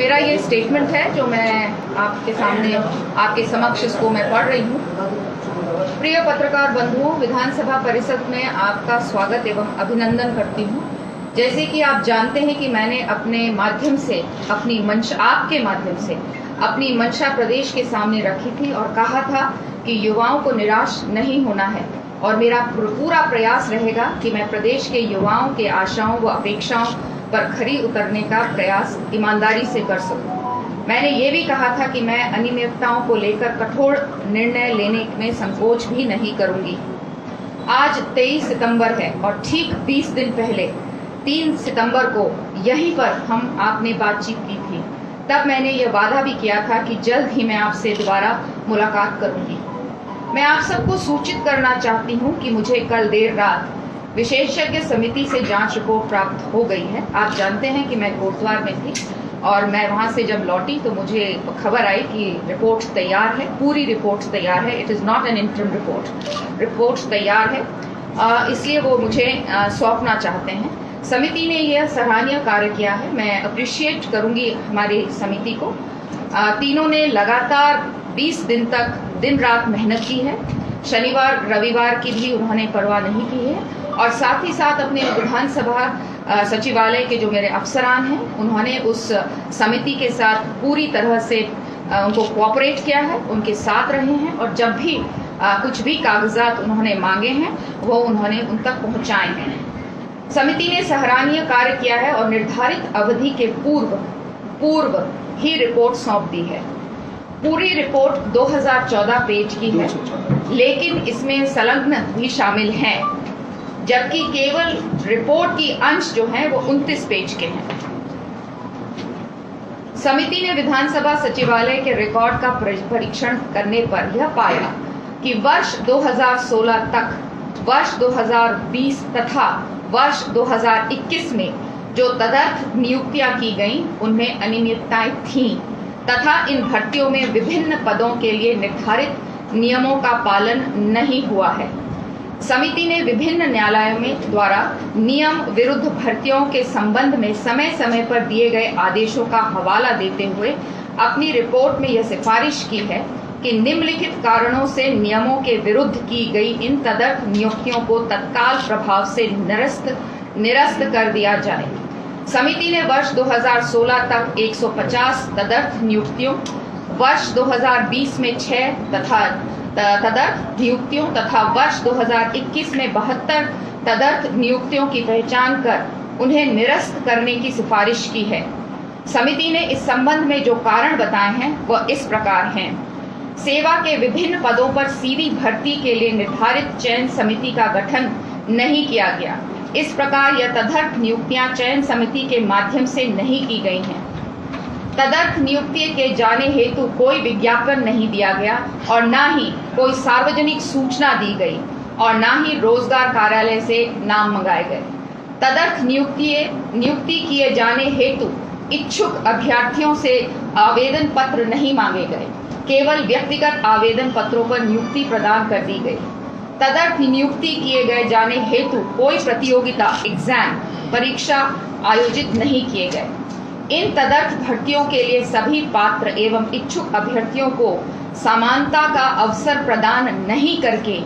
मेरा ये स्टेटमेंट है जो मैं आपके सामने आपके समक्ष इसको मैं पढ़ रही हूँ। प्रिय पत्रकार बंधुओं, विधानसभा परिषद में आपका स्वागत एवं अभिनंदन करती हूँ। जैसे कि आप जानते हैं कि मैंने अपने माध्यम से अपनी मंशा, आपके माध्यम से अपनी मंशा प्रदेश के सामने रखी थी और कहा था कि युवाओं को निराश नहीं होना है और मेरा पूरा प्रयास रहेगा कि मैं प्रदेश के युवाओं के आशाओं व अपेक्षाओं पर खरी उतरने का प्रयास ईमानदारी से कर सकूं। मैंने ये भी कहा था कि मैं अनियमितताओं को लेकर कठोर निर्णय लेने में संकोच भी नहीं करूंगी। आज 23 सितंबर है और ठीक 20 दिन पहले 3 सितंबर को यहीं पर हम आपने बातचीत की थी। तब मैंने ये वादा भी किया था कि जल्द ही मैं आपसे दोबारा मुलाकात करूंगी। मैं आप सबको सूचित करना चाहती हूं कि मुझे कल देर रात विशेषज्ञ समिति से जांच रिपोर्ट प्राप्त हो गई है। आप जानते हैं कि मैं कोटद्वार में थी और मैं वहां से जब लौटी तो मुझे खबर आई कि रिपोर्ट तैयार है, पूरी रिपोर्ट तैयार है। It is not an interim report, report तैयार है, इसलिए वो मुझे सौंपना चाहते हैं। समिति ने यह सराहनीय कार्य किया है, मैं अप्रिशिएट करूंगी हमारी समिति को। तीनों ने लगातार 20 दिन तक दिन रात मेहनत की है। शनिवार रविवार की भी उन्होंने परवाह नहीं की है और साथ ही साथ अपने विधानसभा सचिवालय के जो मेरे अफसरान हैं उन्होंने उस समिति के साथ पूरी तरह से उनको कोऑपरेट किया है, उनके साथ रहे हैं और जब भी कुछ भी कागजात उन्होंने मांगे हैं वो उन्होंने उन तक पहुंचाए हैं। समिति ने सराहनीय कार्य किया है और निर्धारित अवधि के पूर्व ही रिपोर्ट सौंप दी है। पूरी रिपोर्ट 2014 पेज की है, लेकिन इसमें संलग्न भी शामिल हैं, जबकि केवल रिपोर्ट की अंश जो है वो 29 पेज के हैं। समिति ने विधानसभा सचिवालय के रिकॉर्ड का परीक्षण करने पर यह पाया कि वर्ष 2016 तक, वर्ष 2020 तथा वर्ष 2021 में जो तदर्थ नियुक्तियां की गईं उनमें अनियमितताएं थीं तथा इन भर्तियों में विभिन्न पदों के लिए निर्धारित नियमों का पालन नहीं हुआ है। समिति ने विभिन्न न्यायालयों में द्वारा नियम विरुद्ध भर्तियों के संबंध में समय समय पर दिए गए आदेशों का हवाला देते हुए अपनी रिपोर्ट में यह सिफारिश की है कि निम्नलिखित कारणों से नियमों के विरुद्ध की गई इन तदर्थ नियुक्तियों को तत्काल प्रभाव से निरस्त कर दिया जाए। समिति ने वर्ष 2016 तक 150 तदर्थ नियुक्तियों, वर्ष 2020 में 6 तदर्थ नियुक्तियों तथा वर्ष 2021 में 72 तदर्थ नियुक्तियों की पहचान कर उन्हें निरस्त करने की सिफारिश की है। समिति ने इस संबंध में जो कारण बताए हैं वह इस प्रकार हैं। सेवा के विभिन्न पदों पर सीधी भर्ती के लिए निर्धारित चयन समिति का गठन नहीं किया गया। इस प्रकार यह तदर्थ नियुक्तियां चयन समिति के माध्यम से नहीं की गई हैं। तदर्थ नियुक्ति के जाने हेतु कोई विज्ञापन नहीं दिया गया और न ही कोई सार्वजनिक सूचना दी गई और न ही रोजगार कार्यालय से नाम मंगाए गए। तदर्थ नियुक्ति किए जाने हेतु इच्छुक अभ्यर्थियों से आवेदन पत्र नहीं मांगे गए, केवल व्यक्तिगत आवेदन पत्रों पर नियुक्ति प्रदान कर दी गई। तदर्थ नियुक्ति किए गए जाने हेतु कोई प्रतियोगिता एग्जाम परीक्षा आयोजित नहीं किए गए। इन तदर्थ भर्तियों के लिए सभी पात्र एवं इच्छुक अभ्यर्थियों को समानता का अवसर प्रदान नहीं करके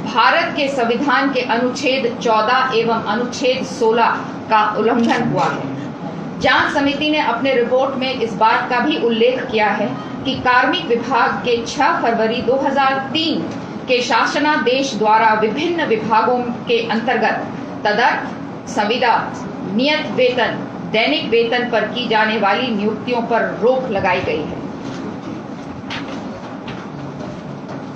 भारत के संविधान के अनुच्छेद 14 एवं अनुच्छेद 16 का उल्लंघन हुआ है। जांच समिति ने अपने रिपोर्ट में इस बात का भी उल्लेख किया है कि कार्मिक विभाग के 6 फरवरी 2003 के शासनादेश द्वारा विभिन्न विभागों के अंतर्गत तदर्थ, संविदा, नियत वेतन, दैनिक वेतन पर की जाने वाली नियुक्तियों पर रोक लगाई गई है।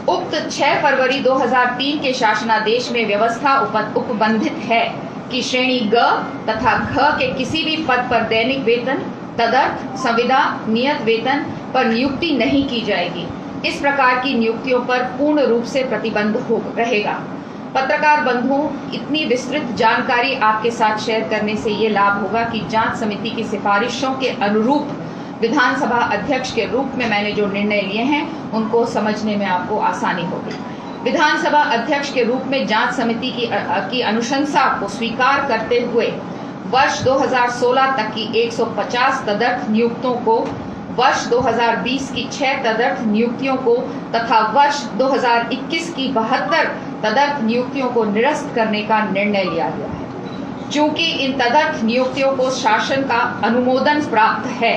उक्त 6 फरवरी 2003 के शासनादेश में व्यवस्था उपबंधित है कि श्रेणी ग तथा घ के किसी भी पद पर दैनिक वेतन, तदर्थ, संविदा, नियत वेतन पर नियुक्ति नहीं की जाएगी। इस प्रकार की नियुक्तियों पर पूर्ण रूप से प्रतिबंध रहेगा। पत्रकार बंधुओं, इतनी विस्तृत जानकारी आपके साथ शेयर करने से ये लाभ होगा कि जांच समिति की सिफारिशों के अनुरूप विधानसभा अध्यक्ष के रूप में मैंने जो निर्णय लिए हैं उनको समझने में आपको आसानी होगी। विधानसभा अध्यक्ष के रूप में जांच समिति की अनुशंसा को स्वीकार करते हुए वर्ष 2016 तक की 150 तदर्थ नियुक्तों को, वर्ष 2020 की 6 तदर्थ नियुक्तियों को तथा वर्ष 2021 की 72 तदर्थ नियुक्तियों को निरस्त करने का निर्णय लिया गया है। चूंकि इन तदर्थ नियुक्तियों को शासन का अनुमोदन प्राप्त है,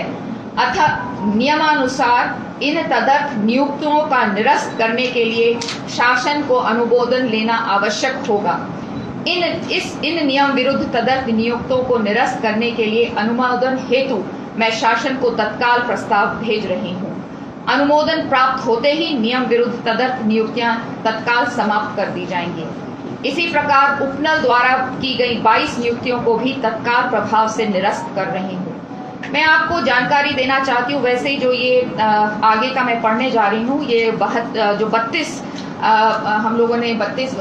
अतः नियमानुसार इन तदर्थ नियुक्तियों का निरस्त करने के लिए शासन को अनुमोदन लेना आवश्यक होगा। इन नियम विरुद्ध तदर्थ नियुक्तों को निरस्त करने के लिए अनुमोदन हेतु मैं शासन को तत्काल प्रस्ताव भेज रही हूँ। अनुमोदन प्राप्त होते ही नियम विरुद्ध तदर्थ नियुक्तियां तत्काल समाप्त कर दी जाएंगी। इसी प्रकार उपनल द्वारा की गई 22 नियुक्तियों को भी तत्काल प्रभाव से निरस्त कर रही हूँ। मैं आपको जानकारी देना चाहती हूँ, वैसे ही जो ये आगे का मैं पढ़ने जा रही हूँ, ये जो 32 हम लोगों ने 32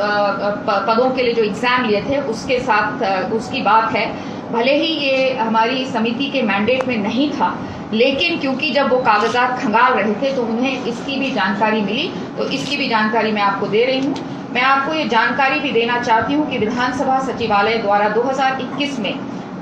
पदों के लिए जो एग्जाम लिए थे उसके साथ उसकी बात है। भले ही ये हमारी समिति के मैंडेट में नहीं था, लेकिन क्योंकि जब वो कागजात खंगाल रहे थे तो उन्हें इसकी भी जानकारी मिली, तो इसकी भी जानकारी मैं आपको दे रही हूँ। मैं आपको ये जानकारी भी देना चाहती हूँ कि विधानसभा सचिवालय द्वारा 2021 में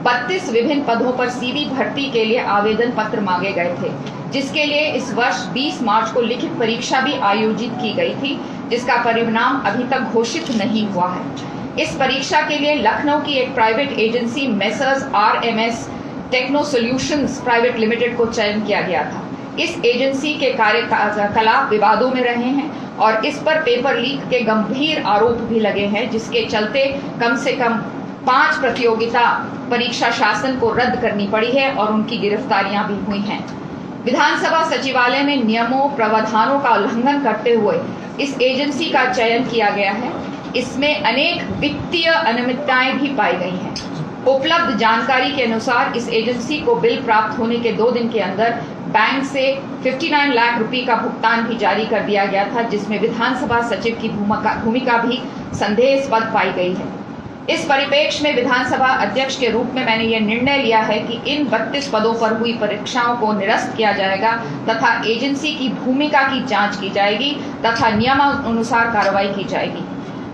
32 विभिन्न पदों पर सीधी भर्ती के लिए आवेदन पत्र मांगे गए थे, जिसके लिए इस वर्ष 20 मार्च को लिखित परीक्षा भी आयोजित की गई थी, जिसका परिणाम अभी तक घोषित नहीं हुआ है। इस परीक्षा के लिए लखनऊ की एक private agency messrs RMS techno solutions private limited को चयन किया गया था। इस एजेंसी के कार्यकलाप विवादों में रहे हैं और इस पर पेपर लीक के गंभीर आरोप भी लगे हैं, जिसके चलते कम से कम 5 प्रतियोगिता परीक्षा शासन को रद्द करनी पड़ी है और उनकी गिरफ्तारियां भी हुई हैं। विधानसभा सचिवालय में नियमों प्रावधानों का उल्लंघन करते हुए इस एजेंसी का चयन किया गया है। इसमें अनेक वित्तीय अनियमितताएं भी पाई गई हैं। उपलब्ध जानकारी के अनुसार इस एजेंसी को बिल प्राप्त होने के 2 दिन के अंदर बैंक से 59 लाख रुपए का भुगतान भी जारी कर दिया गया था, जिसमें विधानसभा सचिव की भूमिका भी संदेहास्पद पाई गई है। इस परिप्रेक्ष्य में विधानसभा अध्यक्ष के रूप में मैंने यह निर्णय लिया है कि इन 32 पदों पर हुई परीक्षाओं को निरस्त किया जाएगा तथा एजेंसी की भूमिका की जांच की जाएगी तथा नियमानुसार कार्रवाई की जाएगी।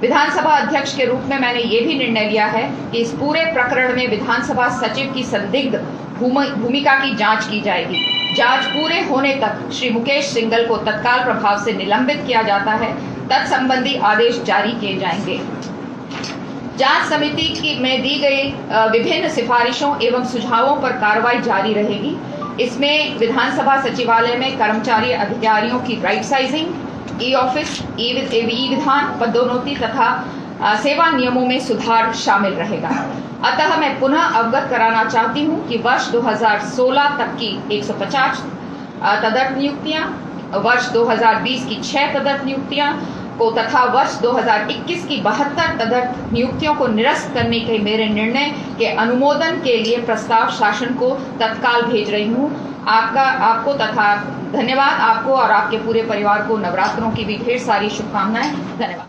विधानसभा अध्यक्ष के रूप में मैंने ये भी निर्णय लिया है कि इस पूरे प्रकरण में विधानसभा सचिव की संदिग्ध भूमिका की जांच की जाएगी। जांच पूरे होने तक श्री मुकेश सिंघल को तत्काल प्रभाव से निलंबित किया जाता है। तत्संबंधी आदेश जारी किए जाएंगे। जांच समिति में दी गई विभिन्न सिफारिशों एवं सुझावों पर कार्रवाई जारी रहेगी। इसमें विधानसभा सचिवालय में कर्मचारी अधिकारियों की राइट साइजिंग, ई-ऑफिस, ई-विधान, पदोन्नति तथा सेवा नियमों में सुधार शामिल रहेगा। अतः मैं पुनः अवगत कराना चाहती हूं कि वर्ष 2016 तक की 150 तदर्थ नियुक्तियां, वर्ष 2020 की 6 तदर्थ नियुक्तियां को तथा वर्ष 2021 की 72 तदर्थ नियुक्तियों को निरस्त करने के मेरे निर्णय के अनुमोदन के लिए प्रस्ताव शासन को तत्काल भेज रही हूं। आपको तथा धन्यवाद। आपको और आपके पूरे परिवार को नवरात्रों की भी ढेर सारी शुभकामनाएं। धन्यवाद।